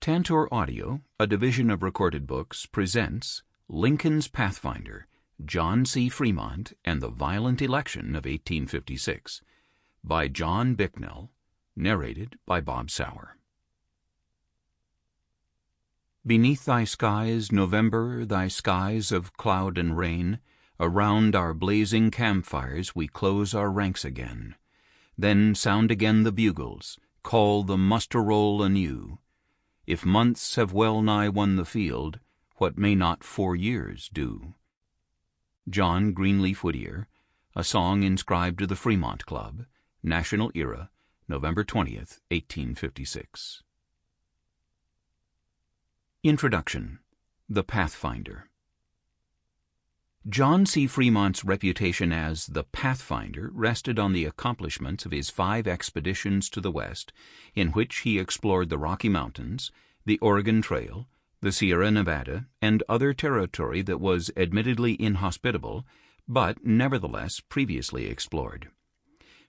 Tantor Audio, a division of Recorded Books, presents Lincoln's Pathfinder, John C. Fremont and the Violent Election of 1856, by John Bicknell, narrated by Bob Souer. Beneath thy skies, November, thy skies of cloud and rain, around our blazing campfires we close our ranks again. Then sound again the bugles, call the muster roll anew. If months have well nigh won the field, what may not 4 years do? John Greenleaf Whittier, a song inscribed to the Fremont Club, National Era, November 20th, 1856. Introduction. The Pathfinder. John C. Fremont's reputation as the Pathfinder rested on the accomplishments of his 5 expeditions to the West, in which he explored the Rocky Mountains, the Oregon Trail, the Sierra Nevada, and other territory that was admittedly inhospitable, but nevertheless previously explored.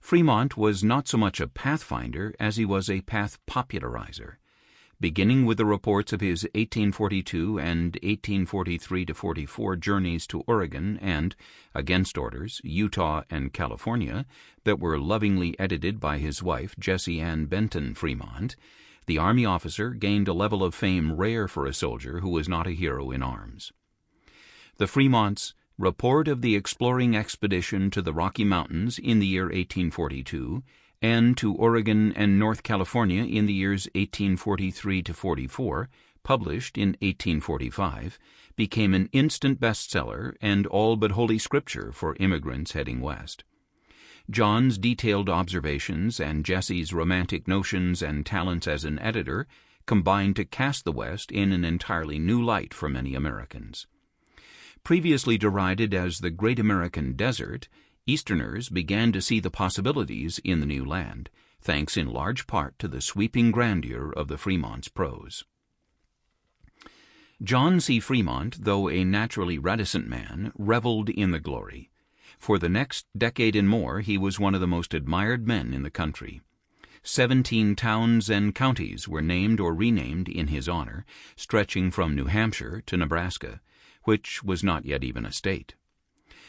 Fremont was not so much a pathfinder as he was a path popularizer. Beginning with the reports of his 1842 and 1843-44 journeys to Oregon and, against orders, Utah and California, that were lovingly edited by his wife, Jessie Benton Frémont, the Army officer gained a level of fame rare for a soldier who was not a hero in arms. The Fremont's Report of the Exploring Expedition to the Rocky Mountains in the year 1842, and to Oregon and North California in the years 1843-44, published in 1845, became an instant bestseller and all but holy scripture for immigrants heading west. John's detailed observations and Jessie's romantic notions and talents as an editor combined to cast the West in an entirely new light for many Americans. Previously derided as the Great American Desert, Easterners began to see the possibilities in the new land, thanks in large part to the sweeping grandeur of the Fremont's prose. John C. Fremont, though a naturally reticent man, reveled in the glory. For the next decade and more, he was one of the most admired men in the country. 17 towns and counties were named or renamed in his honor, stretching from New Hampshire to Nebraska, which was not yet even a state.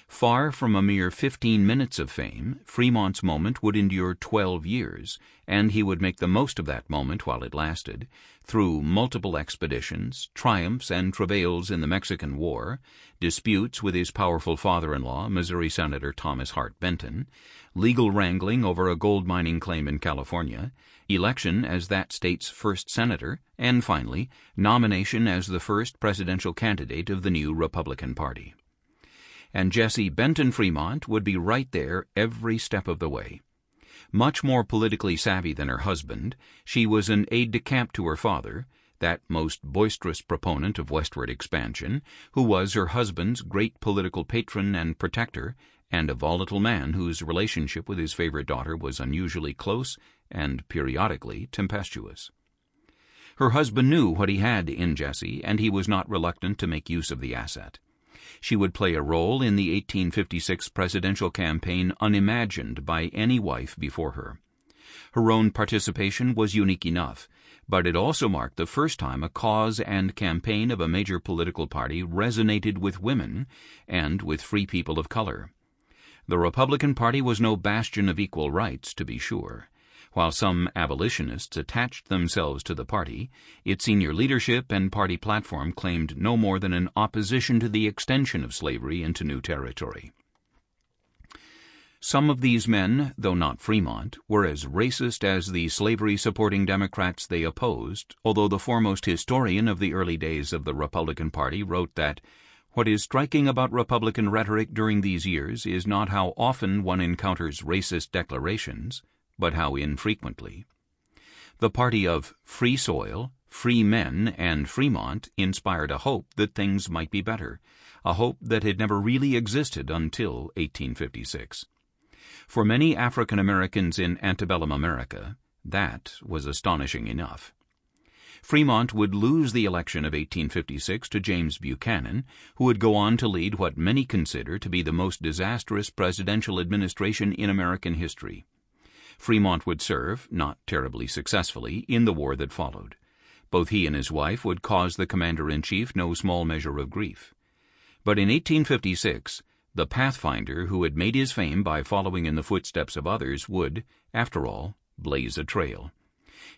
Far from a mere 15 minutes of fame, Fremont's moment would endure 12 years, and he would make the most of that moment while it lasted, through multiple expeditions, triumphs and travails in the Mexican War, disputes with his powerful father-in-law, Missouri Senator Thomas Hart Benton, legal wrangling over a gold mining claim in California, election as that state's first senator, and finally, nomination as the first presidential candidate of the new Republican Party. And Jessie Benton Frémont would be right there every step of the way. Much more politically savvy than her husband, she was an aide-de-camp to her father, that most boisterous proponent of westward expansion, who was her husband's great political patron and protector, and a volatile man whose relationship with his favorite daughter was unusually close and periodically tempestuous. Her husband knew what he had in Jessie, and he was not reluctant to make use of the asset. She would play a role in the 1856 presidential campaign unimagined by any wife before her. Her own participation was unique enough, but it also marked the first time a cause and campaign of a major political party resonated with women and with free people of color. The Republican Party was no bastion of equal rights, to be sure. While some abolitionists attached themselves to the party, its senior leadership and party platform claimed no more than an opposition to the extension of slavery into new territory. Some of these men, though not Fremont, were as racist as the slavery-supporting Democrats they opposed, although the foremost historian of the early days of the Republican Party wrote that, "What is striking about Republican rhetoric during these years is not how often one encounters racist declarations, but how infrequently." The party of free soil, free men, and Fremont inspired a hope that things might be better, a hope that had never really existed until 1856. For many African Americans in antebellum America, that was astonishing enough. Fremont would lose the election of 1856 to James Buchanan, who would go on to lead what many consider to be the most disastrous presidential administration in American history. Fremont would serve, not terribly successfully, in the war that followed. Both he and his wife would cause the commander-in-chief no small measure of grief. But in 1856, the Pathfinder, who had made his fame by following in the footsteps of others, would, after all, blaze a trail.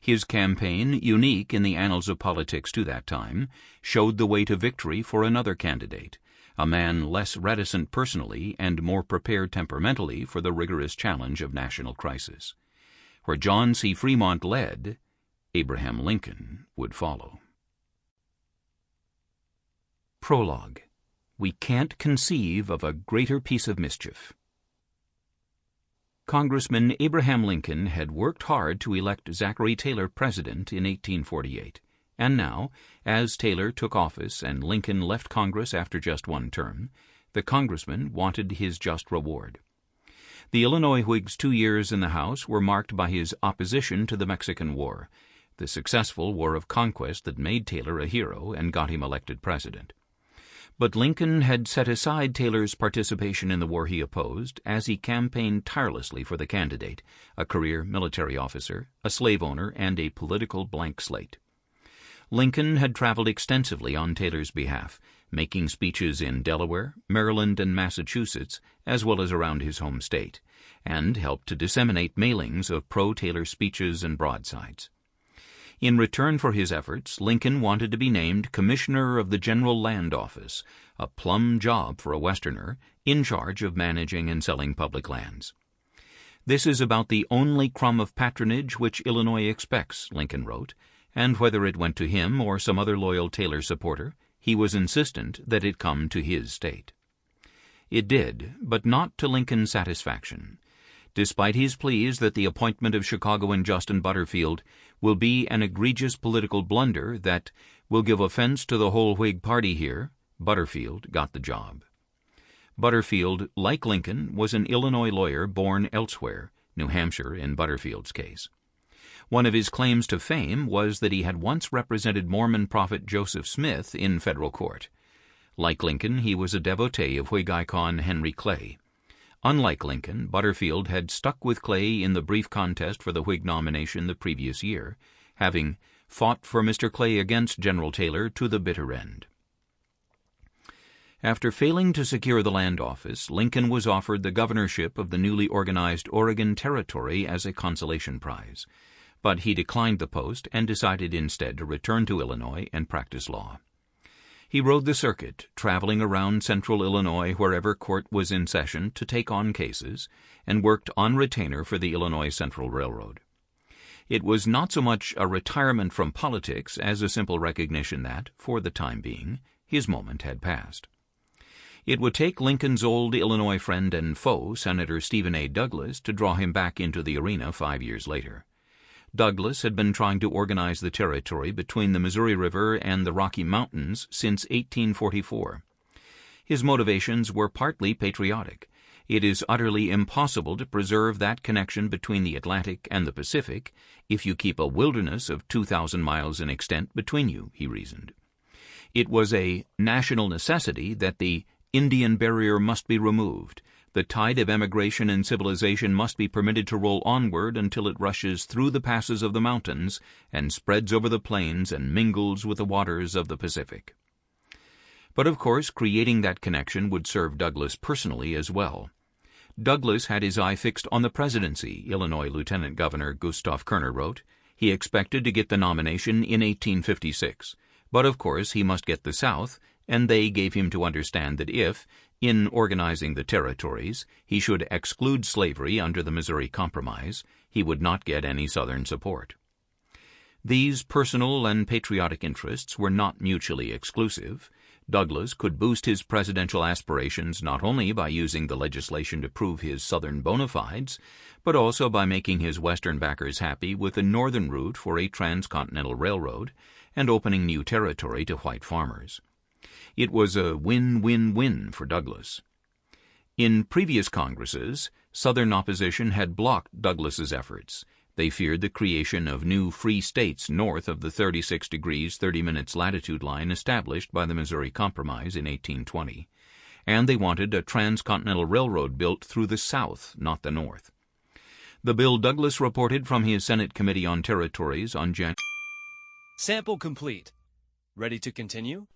His campaign, unique in the annals of politics to that time, showed the way to victory for another candidate, a man less reticent personally and more prepared temperamentally for the rigorous challenge of national crisis. Where John C. Fremont led, Abraham Lincoln would follow. Prologue. We can't conceive of a greater piece of mischief. Congressman Abraham Lincoln had worked hard to elect Zachary Taylor president in 1848, and now, as Taylor took office and Lincoln left Congress after just one term, the congressman wanted his just reward. The Illinois Whigs' 2 years in the House were marked by his opposition to the Mexican War, the successful war of conquest that made Taylor a hero and got him elected president. But Lincoln had set aside Taylor's participation in the war he opposed as he campaigned tirelessly for the candidate, a career military officer, a slave owner, and a political blank slate. Lincoln had traveled extensively on Taylor's behalf, making speeches in Delaware, Maryland, and Massachusetts, as well as around his home state, and helped to disseminate mailings of pro-Taylor speeches and broadsides. In return for his efforts, Lincoln wanted to be named Commissioner of the General Land Office, a plum job for a Westerner, in charge of managing and selling public lands. "This is about the only crumb of patronage which Illinois expects," Lincoln wrote, and whether it went to him or some other loyal Taylor supporter, he was insistent that it come to his state. It did, but not to Lincoln's satisfaction. Despite his pleas that the appointment of Chicagoan Justin Butterfield will be an egregious political blunder that will give offense to the whole Whig party here, Butterfield got the job. Butterfield, like Lincoln, was an Illinois lawyer born elsewhere, New Hampshire in Butterfield's case. One of his claims to fame was that he had once represented Mormon prophet Joseph Smith in federal court. Like Lincoln, he was a devotee of Whig icon Henry Clay. Unlike Lincoln, Butterfield had stuck with Clay in the brief contest for the Whig nomination the previous year, having fought for Mr. Clay against General Taylor to the bitter end. After failing to secure the land office, Lincoln was offered the governorship of the newly organized Oregon Territory as a consolation prize, but he declined the post and decided instead to return to Illinois and practice law. He rode the circuit, traveling around central Illinois wherever court was in session to take on cases, and worked on retainer for the Illinois Central Railroad. It was not so much a retirement from politics as a simple recognition that, for the time being, his moment had passed. It would take Lincoln's old Illinois friend and foe, Senator Stephen A. Douglas, to draw him back into the arena 5 years later. Douglas had been trying to organize the territory between the Missouri River and the Rocky Mountains since 1844. His motivations were partly patriotic. It is utterly impossible to preserve that connection between the Atlantic and the Pacific if you keep a wilderness of 2,000 miles in extent between you, he reasoned. It was a national necessity that the Indian barrier must be removed. The tide of emigration and civilization must be permitted to roll onward until it rushes through the passes of the mountains and spreads over the plains and mingles with the waters of the Pacific. But of course, creating that connection would serve Douglas personally as well. Douglas had his eye fixed on the presidency, Illinois Lieutenant Governor Gustav Kerner wrote. He expected to get the nomination in 1856, but of course he must get the South, and they gave him to understand that if, in organizing the territories, he should exclude slavery under the Missouri Compromise, he would not get any Southern support. These personal and patriotic interests were not mutually exclusive. Douglas could boost his presidential aspirations not only by using the legislation to prove his Southern bona fides, but also by making his Western backers happy with a northern route for a transcontinental railroad and opening new territory to white farmers. It was a win-win-win for Douglas. In previous Congresses, Southern opposition had blocked Douglas's efforts. They feared the creation of new free states north of the 36 degrees 30 minutes latitude line established by the Missouri Compromise in 1820, and they wanted a transcontinental railroad built through the South, not the North. The bill Douglas reported from his Senate Committee on Territories on January Sample complete. Ready to continue?